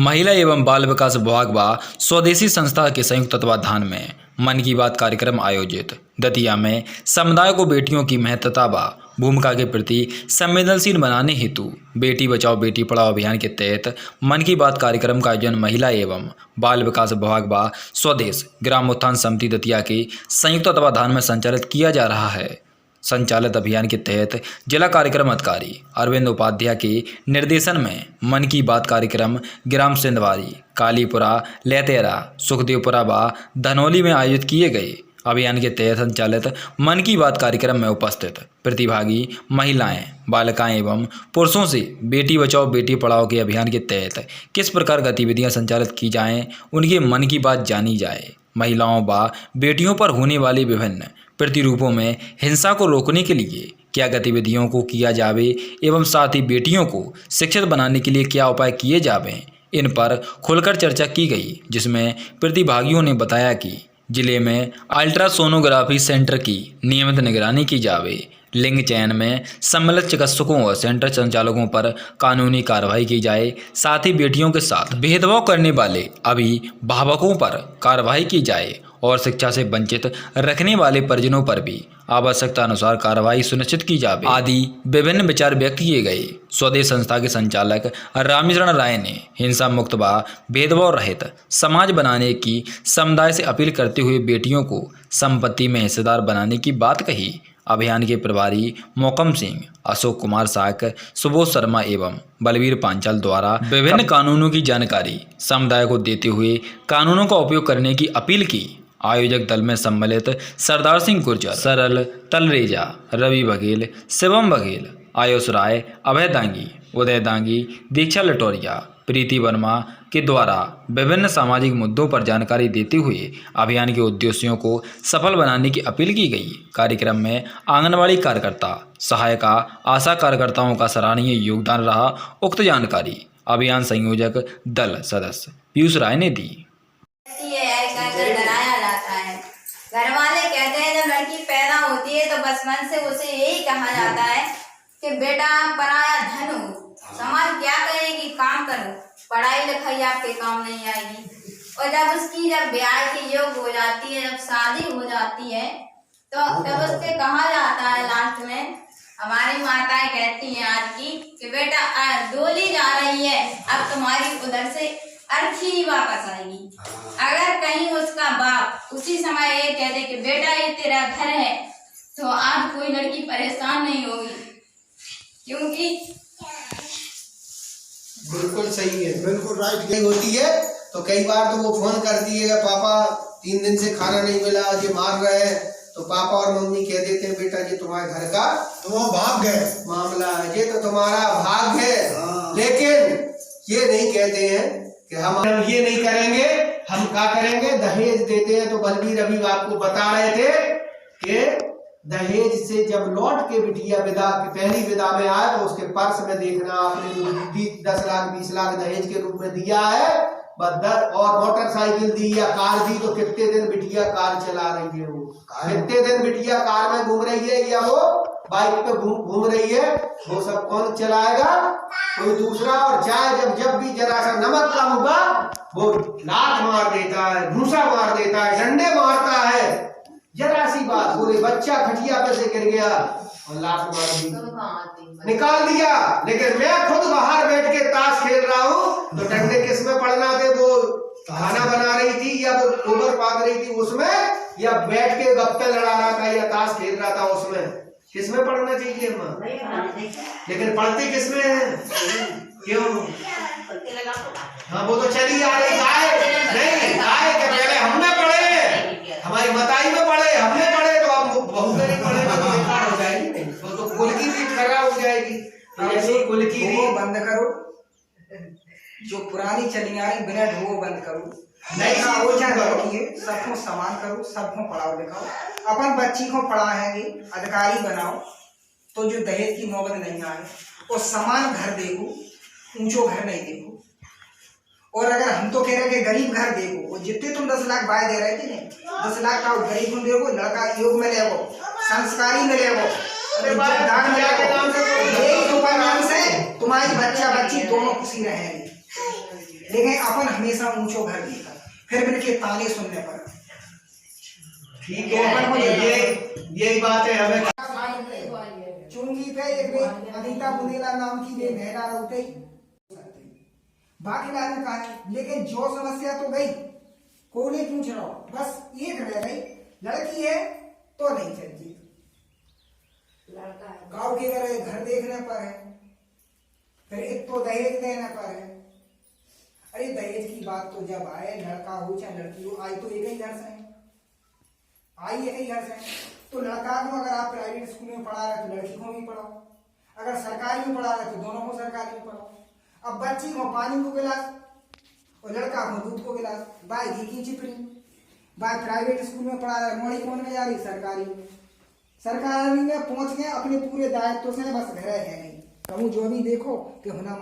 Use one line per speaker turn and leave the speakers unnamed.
महिला एवं बाल विकास विभाग व स्वदेशी संस्था के संयुक्त तत्वाधान में मन की बात कार्यक्रम आयोजित। दतिया में समुदाय को बेटियों की महत्ता व भूमिका के प्रति संवेदनशील बनाने हेतु बेटी बचाओ बेटी पढ़ाओ अभियान के तहत मन की बात कार्यक्रम का आयोजन महिला एवं बाल विकास विभाग व स्वदेश ग्राम उत्थान समिति दतिया के संयुक्त तत्वाधान में संचालित किया जा रहा है। संचालित अभियान के तहत जिला कार्यक्रम अधिकारी अरविंद उपाध्याय के निर्देशन में मन की बात कार्यक्रम ग्राम सिंधवारी, कालीपुरा, लेतेरा, सुखदेवपुरा व धनौली में आयोजित किए गए। अभियान के तहत संचालित मन की बात कार्यक्रम में उपस्थित प्रतिभागी महिलाएं, बालिकाएं एवं पुरुषों से बेटी बचाओ बेटी पढ़ाओ के अभियान के तहत किस प्रकार गतिविधियां संचालित की जाएं, उनके मन की बात जानी जाए। महिलाओं व बेटियों पर होने वाले विभिन्न प्रतिरूपों में हिंसा को रोकने के लिए क्या गतिविधियों को किया जावे एवं साथ ही बेटियों को शिक्षित बनाने के लिए क्या उपाय किए जावें, इन पर खुलकर चर्चा की गई, जिसमें प्रतिभागियों ने बताया कि जिले में अल्ट्रासोनोग्राफी सेंटर की नियमित निगरानी की जावे, लिंग चयन में सम्मिलित चिकित्सकों और सेंटर संचालकों पर कानूनी कार्रवाई की जाए, साथ ही बेटियों के साथ भेदभाव करने वाले अभिभावकों पर कार्रवाई की जाए और शिक्षा से वंचित रखने वाले परिजनों पर भी आवश्यकता अनुसार कार्रवाई सुनिश्चित की जाए आदि विभिन्न विचार व्यक्त किए गए। स्वदेश संस्था के संचालक रामचरण राय ने हिंसा मुक्त व भेदभाव रहित समाज बनाने की समुदाय से अपील करते हुए बेटियों को संपत्ति में हिस्सेदार बनाने की बात कही। अभियान के प्रभारी मोकम सिंह, अशोक कुमार साक, सुबोध शर्मा एवं बलवीर पांचाल द्वारा विभिन्न कानूनों की जानकारी समुदाय को देते हुए कानूनों का उपयोग करने की अपील की। आयोजक दल में सम्मिलित सरदार सिंह गुर्जर, सरल तलरेजा, रवि बघेल, शिवम बघेल, आयुष राय, अभय दांगी, उदय दांगी, दीक्षा लटोरिया, प्रीति वर्मा के द्वारा विभिन्न सामाजिक मुद्दों पर जानकारी देते हुए अभियान के उद्देश्यों को सफल बनाने की अपील की गई। कार्यक्रम में आंगनबाड़ी कार्यकर्ता, सहायिका, आशा कार्यकर्ताओं का सराहनीय योगदान रहा। उक्त जानकारी अभियान संयोजक दल सदस्य पीयूष राय ने दी।
डराया जाता है। घर वाले कहते हैं जब लड़की पैदा होती है तो बचपन से उसे यही कहा जाता है कि बेटा पराया धन हो, समाज क्या कहेगी, काम करो, पढ़ाई लिखाई आपके काम नहीं आएगी। और जब ब्याह के योग हो जाती है, जब शादी हो जाती है तो तब उससे कहा जाता है लास्ट में, हमारी माताएं कहती हैं आज की कि बेटा डोली जा रही है, अब तुम्हारी उधर से अर्थी ही वापस आएगी। अगर कहीं उसका बाप उसी समय ये कह दे कि बेटा ये तेरा घर है, तो आज कोई लड़की परेशान नहीं होगी, क्योंकि
बिल्कुल सही है, बिल्कुल राइट गई होती है। तो कई बार तो वो फोन करती है, पापा 3 दिन से खाना नहीं मिला, ये मार रहे हैं, तो पापा और मम्मी कह देते हैं बेटा ये तुम्हारे घर का
तो वो भाग गए
मामला है, ये तो तुम्हारा भाग है। लेकिन ये नहीं कहते हैं कि हम ये नहीं करेंगे, हम क्या करेंगे, दहेज देते हैं। तो बलबीर अभी आपको बता रहे थे कि दहेज से जब लौट के बिटिया विदा पहली विदा में आए तो उसके पर्स में देखना आपने जो 10 लाख 20 लाख दहेज के रूप में दिया है, बदर और मोटरसाइकिल दी या कार दी, तो कितने दिन बिटिया कार चला रही है, वो कितने दिन बिटिया कार में घूम रही है या वो बाइक पे घूम रही है, वो सब कौन चलाएगा, कोई दूसरा। और चाहे जब भी जरा सा नमक कम हुआ वो लात मार देता है, घूसा मार देता है, डंडे मारता है, जरा सी बात बोले बच्चा खटिया पे से गिर गया और लात मार दी, निकाल दिया। लेकिन मैं खुद बाहर बैठ के ताश खेल रहा हूँ तो डंडे किस में पड़ना थे, वो खाना बना रही थी या वो गोबर पाद रही थी उसमें, या बैठ के गप्पे लड़ा रहा था या ताश खेल रहा था उसमें, किसमें पढ़ना चाहिए माँ? लेकिन पढ़ते किसमें है, क्यों? हाँ वो तो चली आ रही गाय नहीं, गाय के पहले हमने पढ़े, हमारी मताई में पढ़े, हमने पढ़े, तो अब बहू के नहीं पढ़े तो बेकार हो जाएगी, तो कुल की रीत खराब हो जाएगी। तो ऐसे कुल की रीत
बंद करो, जो पुरानी चली आ रही बिना ढो बंद करो,
नहीं
वो क्या रखिए, सबको समान करो, सबको पढ़ाओ लिखाओ, अपन बच्ची को पढ़ाएंगे, अधिकारी बनाओ, तो जो दहेज की नौबत नहीं आए, और समान घर देखो, ऊंचो घर नहीं देखो। और अगर हम तो कह रहे कि गरीब घर देखो, जितने तुम 10 लाख बाय दे रहे थे नहीं, 10 लाख का गरीब में देखो, लड़का योग में ले वो, संस्कारी में ले वो, इज्जतदार में ले वो, यही तो परिणाम से तुम्हारी बच्चा बच्ची दोनों खुशी रहेंगे। लेकिन अपन हमेशा ऊंचो घर देखा, फिर मिलके ताने सुनने पर।
ठीक है, ये बात है हमें।
चुंगी पे एक अनीता बुंदेला नाम की बहन आ रही, बाकी आदमी कहा है, लेकिन जो समस्या तो गई को नहीं पूछ रहा हूं, बस एक रह गई, लड़की है तो नहीं चाहिए, गाँव के घर देखने पर है, फिर एक तो दहेज देने पर है। अरे दहेज की बात तो जब आए, लड़का हो चाहे लड़की हो, आई तो एक ही घर से है, आई एक ही घर से है। तो लड़का को अगर आप प्राइवेट स्कूल में पढ़ा रहे तो लड़की को भी पढ़ाओ, अगर सरकारी में पढ़ा रहे तो दोनों को सरकारी में पढ़ाओ। अब बच्ची को पानी को गिलास और लड़का को दूध को गिलास, बाय घी की चिपड़ी, बाय प्राइवेट स्कूल में पढ़ा रहे, मोड़ी कौन में जा रही, सरकारी में। सरकारी में पहुंच गए अपने पूरे दायित्व से, बस घर है नहीं कहूँ जो भी देखो कि होना